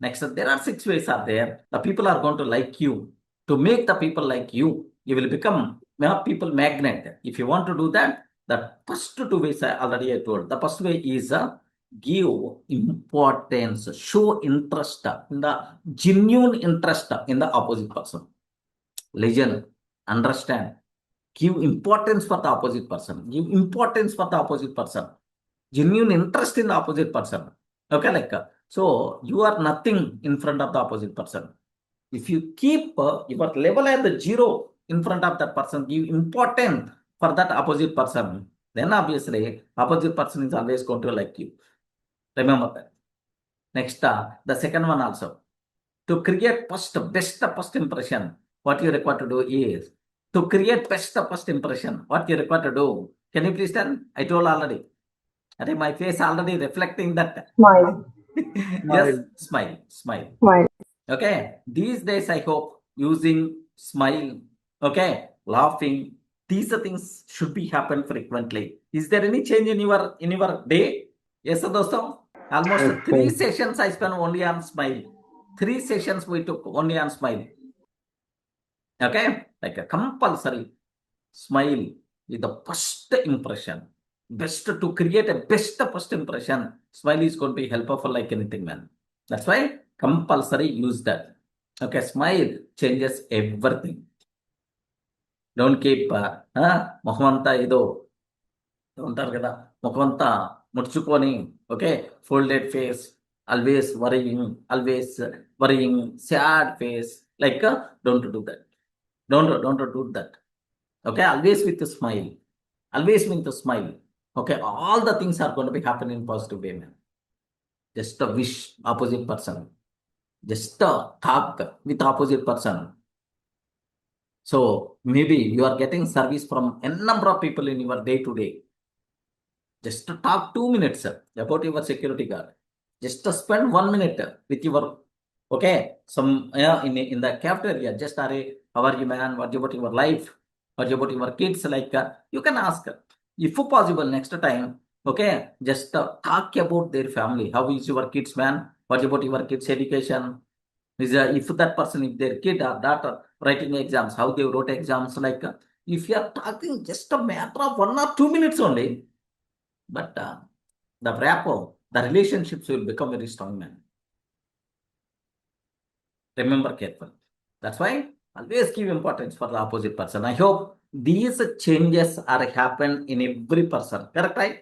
Next, there are 6 ways are there. The people are going to like you. To make the people like you, you will become people magnet. If you want to do that, the first 2 ways I already told. The first way is give importance, show interest in the genuine interest in the opposite person. Listen, understand, give importance for the opposite person. Give importance for the opposite person. Genuine interest in the opposite person. Okay, so you are nothing in front of the opposite person. If you keep your level at the 0 in front of that person, give importance for that opposite person, then obviously opposite person is always going to like you. Remember that. Next, the second one also. To create best first impression, what you require to do is to create best first impression. What you require to do? Can you please tell? I told already. I think my face already reflecting that. Smile. Yes, smile, smile. Smile. Okay. These days, I hope using smile, okay, laughing, these are things should be happen frequently. Is there any change in your day? Yes, sir, dosto. Almost 3 sessions I spent only on smile. 3 sessions we took only on smile. Okay, like a compulsory smile is the first impression. Best to create a best first impression. Smile is going to be helpful like anything, man. That's why compulsory use that. Okay, smile changes everything. Don't keep మొహమంతా ఏదో ఉంటారు కదా ముఖమంతా ముడుచుకొని okay folded face always worrying sad face like don't do that. Don't do that. Okay, always with a smile. Always with a smile. Okay, all the things are going to be happening in positive way, man. Just a wish opposite person. Just talk with opposite person. So maybe you are getting service from a number of people in your day to day. Just to talk 2 minutes about your security guard. Just to spend 1 minute with your, okay, some in the cafeteria. Just how are you, man? What about your life? What about your kids? Like you can ask, if possible, next time. Okay, just talk about their family. How is your kids, man? What about your kids' education? Is if that person, if their kid or daughter writing exams, how they wrote exams? Like if you are talking just a matter of 1 or 2 minutes only, but the rapport, the relationships will become very strong, man. Remember careful. That's why always give importance for the opposite person. I hope these changes are happen in every person. Correct, right?